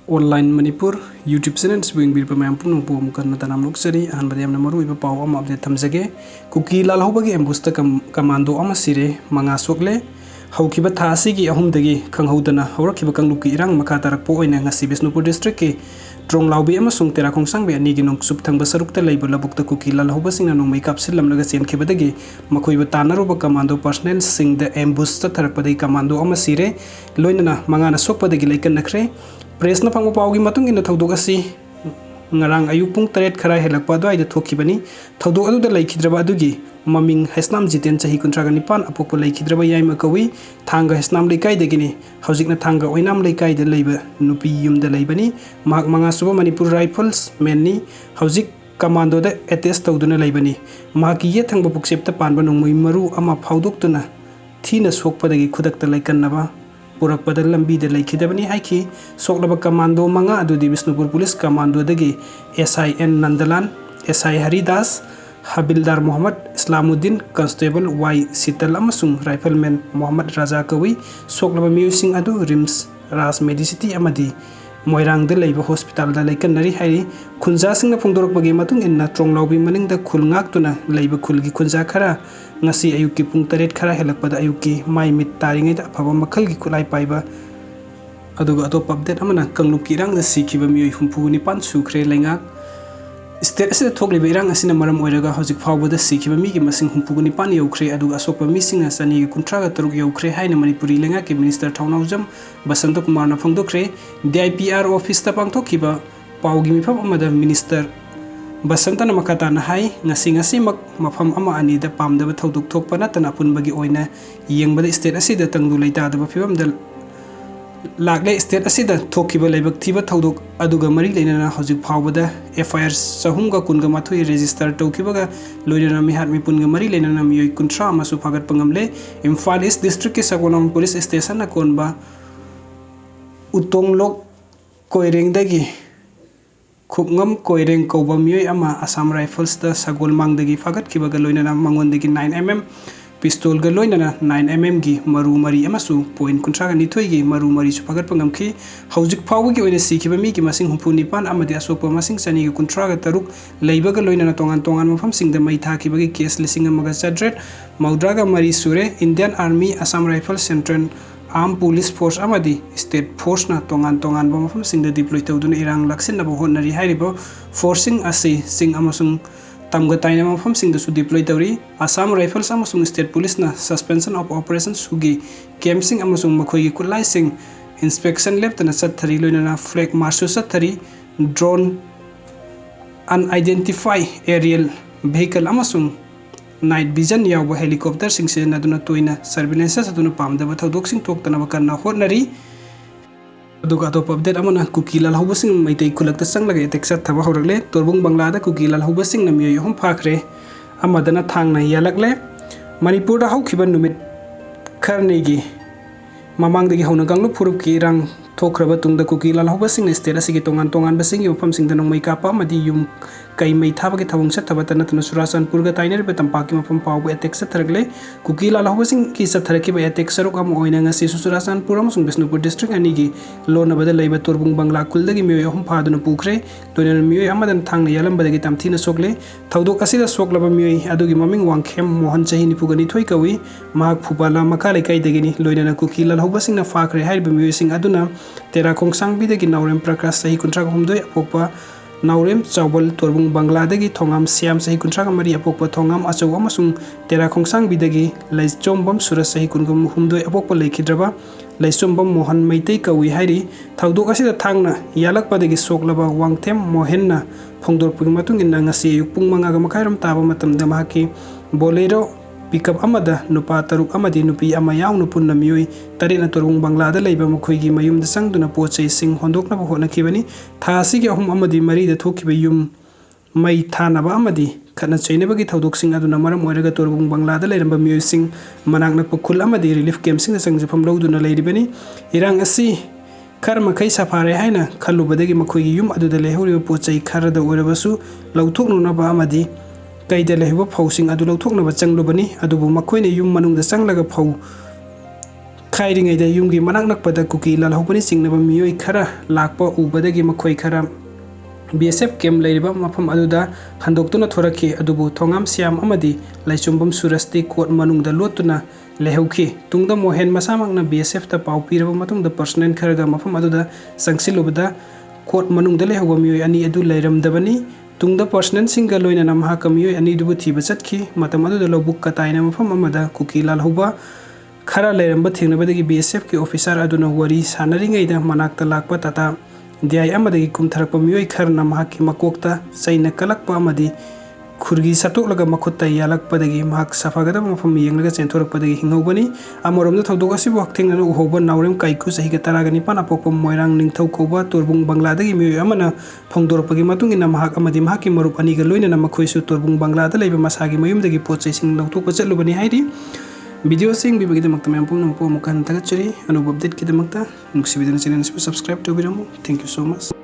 Online Manipur YouTube channel swing bir pamam pun pom karna tanam luxury an badam na maru iba paw am update thamjage Kuki Lalhoubagi Ambushta commando ama sire manga sokle haukiba thasi gi ahum dagi khanghodana hawrakiba Kanglupkki irang makha tarakpo oina ngasi Bisnupur district ke trong laubi ama sung tera khongsang be ani gi nong sup thangba sarukta leiba labukta Kuki Lalhoubagi singna nong makeup silam laga chen khibadagi makhoiba tanaruba commando personnel sing the ambushta tharakpadai commando ama sire loinana mangana sokpadagi laikan nakhre Press na pangupawgi matung ina thaudok asi ngarang ayuk pung 8 khara helakpa dwai da thokibani thaudok adu da laikhidraba adugi maming Hesnam Jiten chahi kuntraga nipan apokpo laikhidraba yaima kawi thanga Hesnam leikai degini haujikna thanga oinam leikai da leiba nupi yum da leibani mahak manga suba Manipur Rifles menni haujik commando da attest tawduna leibani mahaki ye thangba puksepta panba nongmoi maru ama phaudoktuna thina sokpa dagi khudakta laikannaba Purak pada lambi de laikhidabani haiki soklaba commando manga adudi Bisnupur Police commando dagi SIN Nandalan SI Haridas Habildar Muhammad Islamuddin Constable Y Sital amasung Rifleman Muhammad Raza Kawi soklaba miyusing adu Rims Ras Medicity amadi Moirang de leiba hospital da laikan nari hairi khunja singna phungdorok bagi matung inna tronglaubi maning da khulngak tuna leiba khulgi khunja khara ngasi ayuki pung 8 khara helakpada ayuki mai mit taringai da phaba makhal gi khulai paiba aduga atop update amana Kanglupkki rang da sikhiba miyoi humpu ni pan sukhre Leingak state asida thokliba irang asina maram oiraga hojik phawbada sikhiba mi gi masing humpu ni pan yaukhre aduga asokpa mi singa sani gi kuntraga taruk yaukhre haina Manipuri Leingak ke minister Thaunawjam Basanto Kumar na phongdokre DIPR office ta pangthokiba pawgi mifam amada minister Basanta na makata na hai ngasi mak mafam ama ani da pamdaba thauduk thokpa natana apunbagi oina yengbada state asida tangdu leitadaba phibam dal lagle state asida thokiba leibak thiba thauduk aduga mari leinana hojik phawbada FIR sahumga kunga mathoi register tawkibaga loinana mihat mipunga mari leinana miyoi kuntra amasu phagat pangamle Imphal East district ke Sagonam police station na konba utonglok koireng dagi khupngam koireng kauba miyoi ama Assam Rifles da Sagol mangdagi phagat kibaga loinana mangondagi 9mm pistol ga loinana 9mm gi maru mari amasu point kuntraga nithoi gi maru mari su phagat pangam khi haujik phawgi oina sikhiba mi gi masing humpu nipan amadi asokpa masing sani gi kuntraga taruk leibaga loinana tongan mafam singda mai thakiba gi case lising amaga chadret maudraga mari sure Indian Army Assam Rifles Central Armed Police Force amadi State Force na tongan ba mafam singda deploy tawduna irang laksin na bohonari hairibo forcing asi sing amasung tamga taina mafam singda su deploy tawri Assam Rifles amasung State Police na suspension of operations sugi camping amasung makhoi gi kulai sing inspection lab tana chathari loinana flag march chathari drone unidentified aerial vehicle amasung night vision yawa helicopter sing sena duna toina surveillance aduna pamdaba thaudok sing toktana bakanna honari aduga atop update amana Kuki Lalhoubagi sing maitai khulakta changlaga attack sat thaba horakle torbung bangla da Kuki Lalhoubagi sing na miyoi hom phakre amadana thangna yalakle Manipur da haukiba numit kharni gi mamangdagi hauna Kanglupkki rang thokraba tungda Kuki Lalhoubagi sing na state asigi tongan basing yofam sing da nongmai kapa madi yum kai mai thabagi thawung chathaba tanatna Surasanpur ga tainer be tampaki mafam pawbu attack satharagle Kuki Lalhoubagi sing ki satharaki ba attack saruk am oina ngasi Surasanpur amasung Bisnupur district ani gi lona bada leiba torbung bangla kuldagi miyoi hom phaduna pukre toina miyoi amadan thangna yalambadagi tamthina sokle thaudok asida soklaba miyoi adugi maming wangkhem mohan chahi nipugani thoi kawi mahak phupala makha lekai dagini loina Kuki Lalhoubagi sing na phakre hairiba miyoi sing aduna tera khongsang bidagi naurem prakash sahi kuntra humdoi apokpa Naurem Chawbal Torbung Bangladagi Thongam Siam Sahi Kuntraga Mari Apokpa Thongam Achaw amasung Tera Khongsang Bidagi Laichombam Sura Sahi Kungam Humdoi Apokpa Laikhidraba Laichombam Mohan Maitai Kawi Hairi Thaudok asida thangna yalakpadagi soklaba wangthem mohenna phongdorpagi matung inna ngasi yukpung mangaga makhairam taba matamda mahaki bolero pickup amada nupa taruk amadi nupi ama yaunu punna miyoi tarina torbung banglada leiba makhoigi mayumda sangduna pochai sing hondokna ba hona kibani thasi gi ahum amadi mari da thokiba yum mai thana ba amadi khana chainaba gi thaudok sing aduna maram oiraga torbung banglada leiramba miyoi sing manakna pokhul amadi relief camp sing sangjafam lawduna leiribani irang asi karma kai safare haina khalubadagi makhoigi yum aduda lehuri pochai kharada oirabasu lawthoknu na ba amadi kaida lehiba phawsing adu lawthokna ba changlubani adubu makhoine yum manungda changlaga phaw खाइरिङैदा युमगी मनाक नकपदा cookie लालहौबनी चिंगनबा मियोई खरा लाकपा उबदगी मखोई खरा BSF केम लेरिबा मफम अदुदा हंदोक्तुना थोरकी अदुबु Thongam SIAM अमदी लाइचुंबम Saraswati coat मनुंगदा लोटुना लेहौखी तुंगदा मोहेन मसामकना BSF ता पाउ Pirba मतुंगदा personal Kharga मफम अदुदा संगसिलुबदा coat मनुंगदा लेहौबा मियोई अनि अदु लैरमदबनी तुंगदा personal सिंगा लोइना महाका मियोई अनि दुबु थीबा चटखी मतम अदुदा लौबुक कताइना मफम अमदा कुकी लालहौबा खरा लेरंबा थेंगनबदगी BSF की ऑफिसर अदुना वरी सानरिङैदा मनाक्ता लाकपा तता दियाई अमदगी कुमथरकपा मियोई खरना महाकी मकोक्ता चैना कलकपा अमदी खुरगी सटोकलगा मखुत्ता यालकपदगी महाक सफागदब मफम येंगलगा चेंथोरकपदगी हिंगौबनी अमरोमदा थौदोक असिबु हक्थेंगना उहौबा नावरेम काइकु चहिगा तरागनि पाना पोकपा मोइरांग निंगथौ कौबा तोरबुंग बांग्लादगी मियोई अमना फोंदोरपगी मतुंगिना महाक अमदी महाकी मरुप अनिगा लोइना मखोइसु तोरबुंग बांग्लादा लैबा मसागी मयुमदगी पोचैसिंग लौथोकपा चलुबनी हाइरि वीडियो सिंग बिबगिदमक्ता मैम पुनम पोमुकान तगचरी अनुभव अपडेट किदमक्ता नुक्सिबिदन चैनल सब्सक्राइब तौबिरमु थैंक यू सो मच।